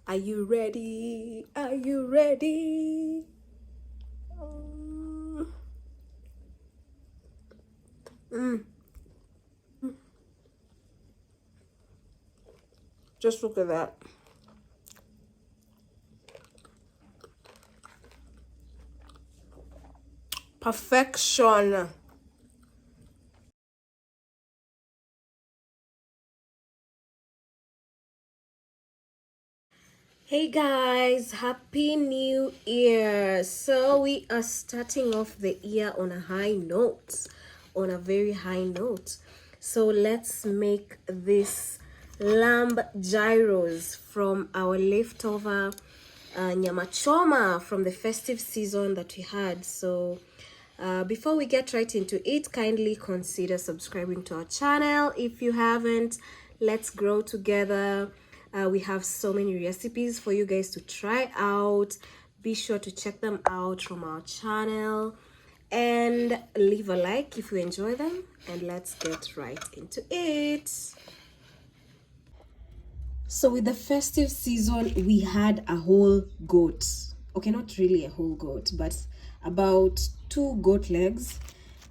Are you ready? Are you ready? Just look at that. Perfection. Hey guys, happy new year. So we are starting off the year on a high note, on a very high note. So let's make this lamb gyros from our leftover Nyama Choma from the festive season that we had. So before we get right into it, kindly consider subscribing to our channel if you haven't. Let's grow together. We have so many recipes for you guys to try out. Be sure to check them out from our channel and leave a like if you enjoy them, and let's get right into it. So with the festive season, we had a whole goat. Okay, not really a whole goat, but about 2 goat legs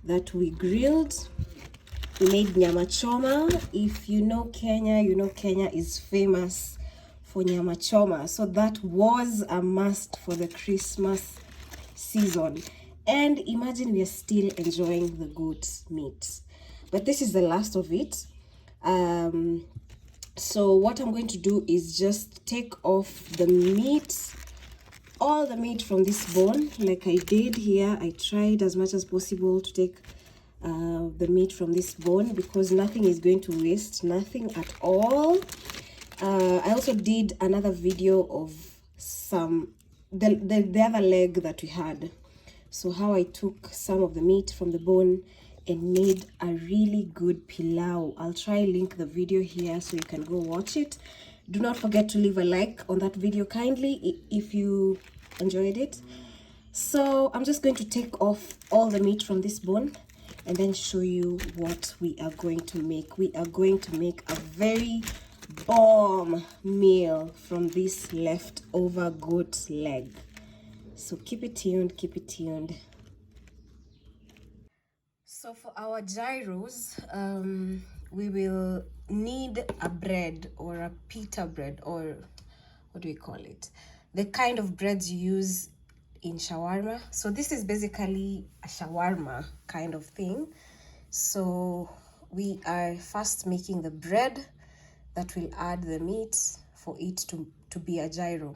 that we grilled. We made Nyama Choma. If you know Kenya, you know Kenya is famous for Nyama Choma. So that was a must for the Christmas season. And imagine we are still enjoying the goat meat. But this is the last of it. So what I'm going to do is just take off the meat, all the meat from this bone, like I did here. I tried as much as possible to take the meat from this bone because nothing is going to waste, nothing at all. I also did another video of the other leg that we had. So how I took some of the meat from the bone and made a really good pilau. I'll try link the video here so you can go watch it. Do not forget to leave a like on that video kindly if you enjoyed it. So I'm just going to take off all the meat from this bone and then show you what we are going to make. We are going to make a very bomb meal from this leftover goat leg. So keep it tuned, keep it tuned. So for our gyros, we will need a bread or a pita bread, or what do we call it? The kind of breads you use in shawarma. So this is basically a shawarma kind of thing. So we are first making the bread that will add the meat for it to be a gyro.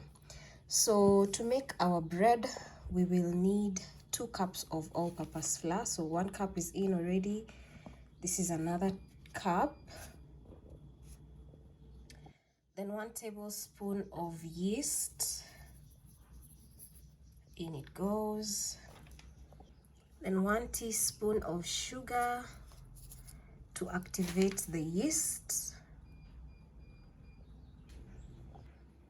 So to make our bread, we will need 2 cups of all-purpose flour. So 1 cup is in already. This is another cup. Then 1 tablespoon of yeast. In it goes. Then 1 teaspoon of sugar to activate the yeast.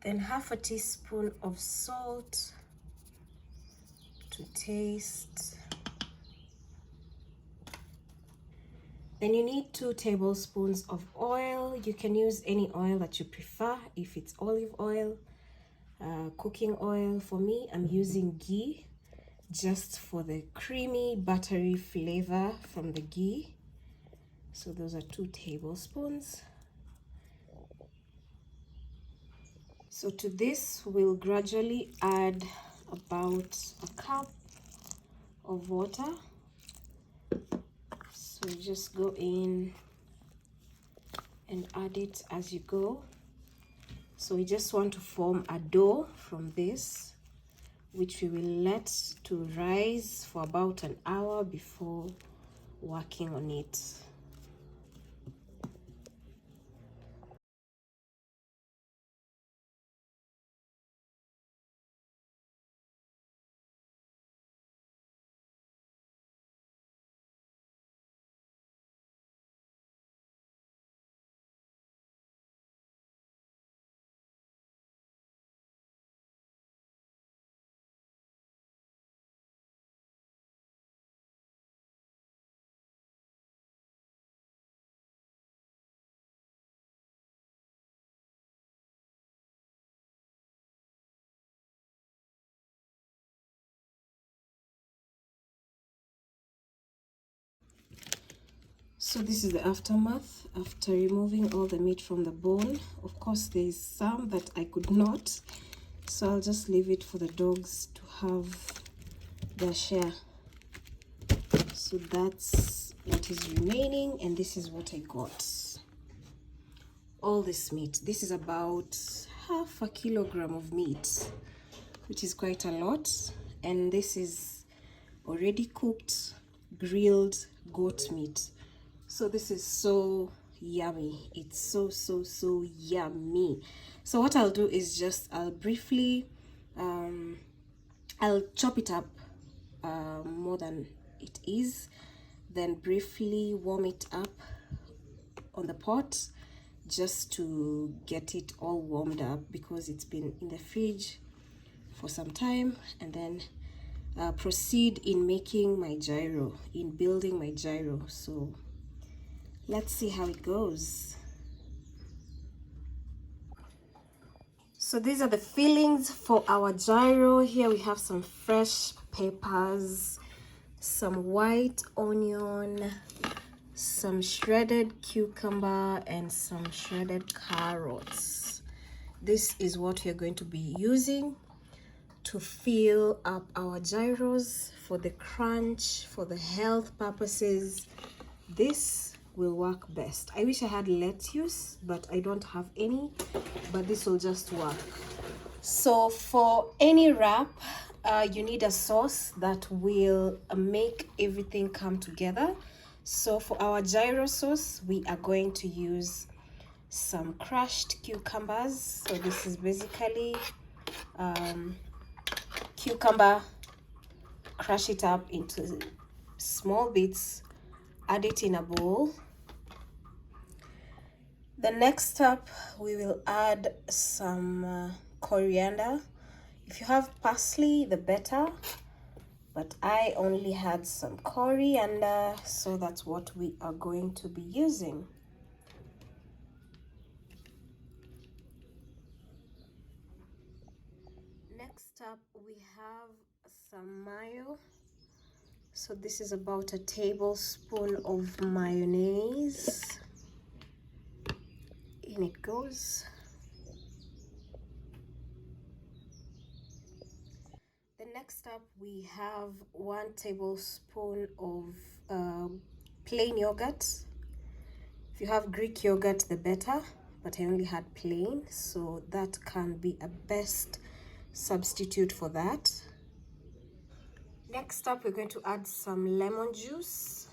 Then half a teaspoon of salt to taste. Then you need 2 tablespoons of oil. You can use any oil that you prefer. If it's olive oil, cooking oil. For me, I'm using ghee just for the creamy, buttery flavor from the ghee. So those are 2 tablespoons. So to this, we'll gradually add about a cup of water. So just go in and add it as you go. So we just want to form a dough from this, which we will let to rise for about an hour before working on it. So this is the aftermath after removing all the meat from the bone. Of course, there is some that I could not, so I'll just leave it for the dogs to have their share. So that's what is remaining, and this is what I got. All this meat. This is about half a kilogram of meat, which is quite a lot. And this is already cooked, grilled goat meat. So this is so yummy. It's so yummy. So what I'll do is just I'll briefly I'll chop it up more than it is, then briefly warm it up on the pot just to get it all warmed up because it's been in the fridge for some time, and then proceed in making my gyro, in building my gyro. So let's see how it goes. So these are the fillings for our gyro. Here we have some fresh peppers, some white onion, some shredded cucumber, and some shredded carrots. This is what we're going to be using to fill up our gyros for the crunch, for the health purposes. This will work best. I wish I had lettuce, but I don't have any, but this will just work. So for any wrap, you need a sauce that will make everything come together. So for our gyro sauce, we are going to use some crushed cucumbers. So this is basically cucumber, crush it up into small bits, add it in a bowl. The next step, we will add some coriander. If you have parsley, the better, but I only had some coriander, so that's what we are going to be using. Next up, we have some mayo. So this is about a tablespoon of mayonnaise. In it goes. The next up, we have 1 tablespoon of plain yogurt. If you have Greek yogurt, the better, but I only had plain, so that can be a best substitute for that. Next up, we're going to add some lemon juice.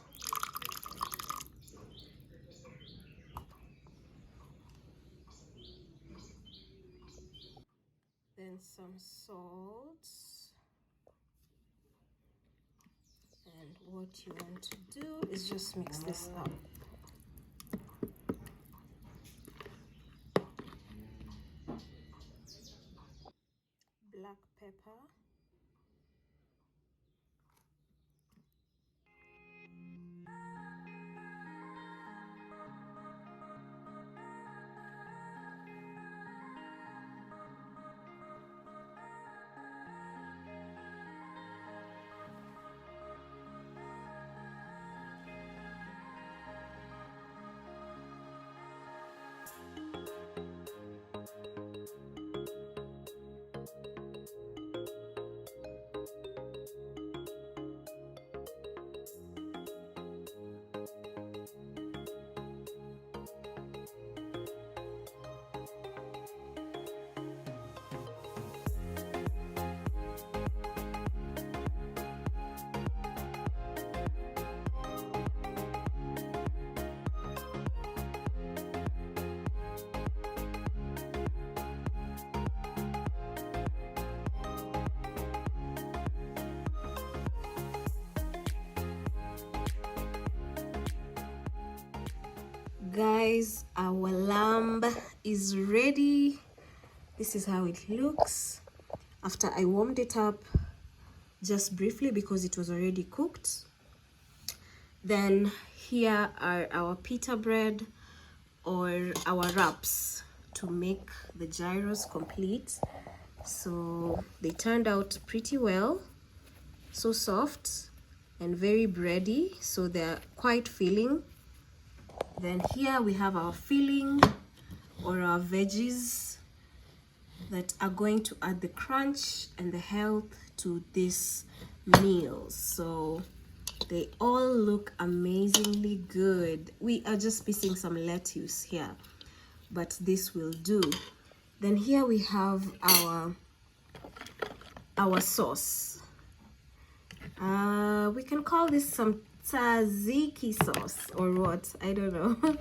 Then some salt. And what you want to do is just mix this up. Black pepper. Guys, our lamb is ready. This is how it looks after I warmed it up just briefly because it was already cooked. Then here are our pita bread or our wraps to make the gyros complete. So they turned out pretty well, so soft and very bready, so they're quite filling. Then here we have our filling or our veggies that are going to add the crunch and the health to this meal. So they all look amazingly good. We are just piecing some lettuce here, but this will do. Then here we have our sauce. We can call this some tzatziki sauce or what, I don't know.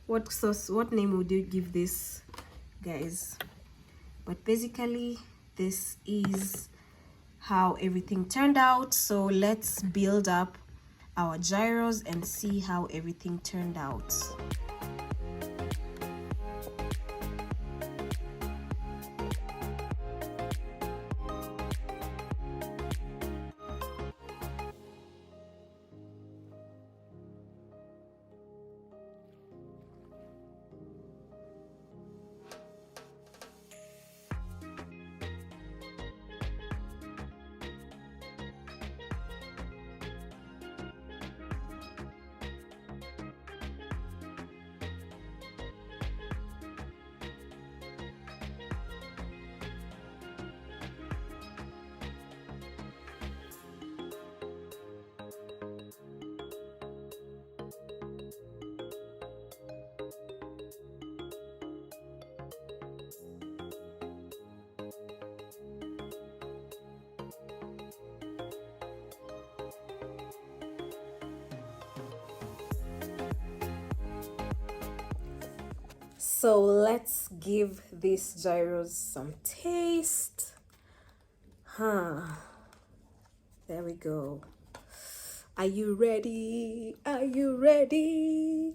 What sauce, what name would you give this, guys? But basically this is how everything turned out. So let's build up our gyros and see how everything turned out. So let's give these gyros some taste. There we go. Are you ready? Are you ready?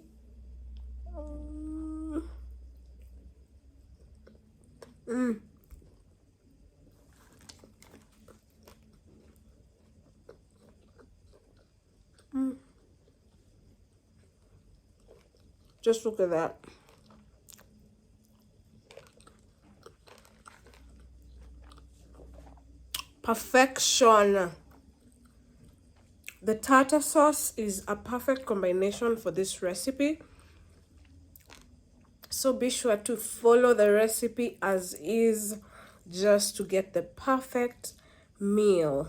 Just look at that. Perfection. The tartar sauce is a perfect combination for this recipe. So be sure to follow the recipe as is just to get the perfect meal.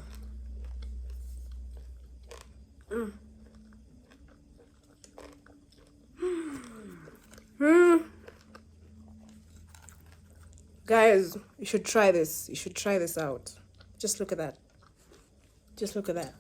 Guys, you should try this. You should try this out. Just look at that. Just look at that.